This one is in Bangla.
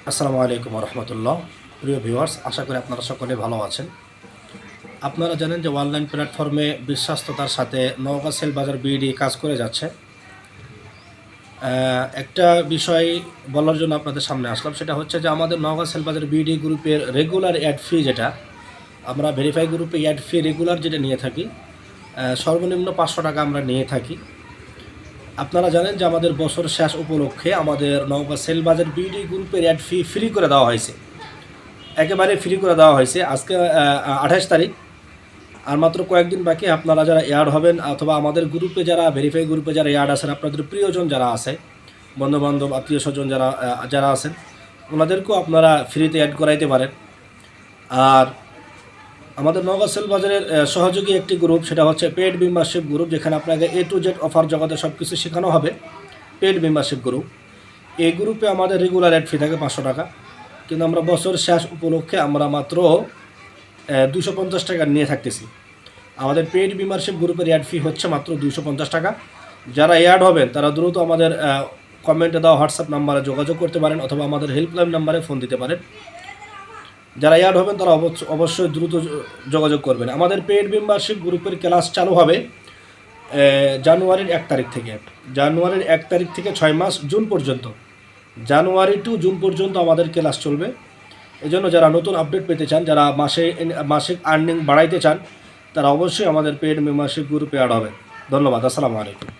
আসসালামু আলাইকুম রহমতুল্লাহ। প্রিয় ভিউয়ার্স, আশা করি আপনারা সকলে ভালো আছেন। আপনারা জানেন যে অনলাইন প্ল্যাটফর্মে বিশ্বস্ততার সাথে নওগাঁ সেল বাজার বিডি কাজ করে যাচ্ছে। একটা বিষয় বলার জন্য আপনাদের সামনে আসলাম, সেটা হচ্ছে যে আমাদের নওগাঁ সেল বাজার বিডি গ্রুপের রেগুলার অ্যাড ফি, যেটা আমরা ভেরিফাই গ্রুপে অ্যাড ফি রেগুলার যেটা নিয়ে থাকি, সর্বনিম্ন 500 টাকা আমরা নিয়ে থাকি। আপনারা জানেন যে আমাদের বছর শেষ উপলক্ষে আমাদের নওগাঁ সেল বাজার বিডি গ্রুপের অ্যাড ফি ফ্রি করে দেওয়া হয়েছে, একেবারে ফ্রি করে দেওয়া হয়েছে। আজকে 28 তারিখ, আর মাত্র কয়েকদিন বাকি। আপনারা যারা অ্যাড হবেন অথবা আমাদের গ্রুপে যারা ভেরিফাই গ্রুপে যারা অ্যাড আছেন, আপনাদের প্রিয়জন যারা আছে, বন্ধুবান্ধব আত্মীয় স্বজন যারা যারা আছেন, ওনাদেরকেও আপনারা ফ্রিতে অ্যাড করাইতে পারেন। আর আমাদের নওগাঁ সেল বাজারের সহযোগী একটি গ্রুপ, সেটা হচ্ছে পেড মেম্বারশিপ গ্রুপ, যেখানে আপনাকে A to Z অফার জগতে সব কিছু শেখানো হবে। পেড মেম্বারশিপ গ্রুপ, এই গ্রুপে আমাদের রেগুলার অ্যাড ফি থাকে 500 টাকা, কিন্তু আমরা বছর শেষ উপলক্ষে আমরা মাত্র 250 টাকা নিয়ে থাকতেছি। আমাদের পেইড মেম্বারশিপ গ্রুপের অ্যাড ফি হচ্ছে মাত্র 250 টাকা। যারা অ্যাড হবেন তারা দ্রুত আমাদের কমেন্টে দেওয়া হোয়াটসঅ্যাপ নাম্বারে যোগাযোগ করতে পারেন অথবা আমাদের হেল্পলাইন নাম্বারে ফোন দিতে পারেন। যারা অ্যাড হবেন তারা অবশ্যই দ্রুত যোগাযোগ করবেন। আমাদের পেইড মেম্বারশিপ গ্রুপের ক্লাস চালু হবে জানুয়ারির 1 তারিখ থেকে। জানুয়ারির 1 তারিখ থেকে 6 মাস জুন পর্যন্ত, জানুয়ারি টু জুন পর্যন্ত আমাদের ক্লাস চলবে। এজন্য যারা নতুন আপডেট পেতে চান, যারা মাসিক আর্নিং বাড়াইতে চান, তারা অবশ্যই আমাদের পেইড মেম্বারশিপ গ্রুপে অ্যাড হবেন। ধন্যবাদ। আসসালামু আলাইকুম।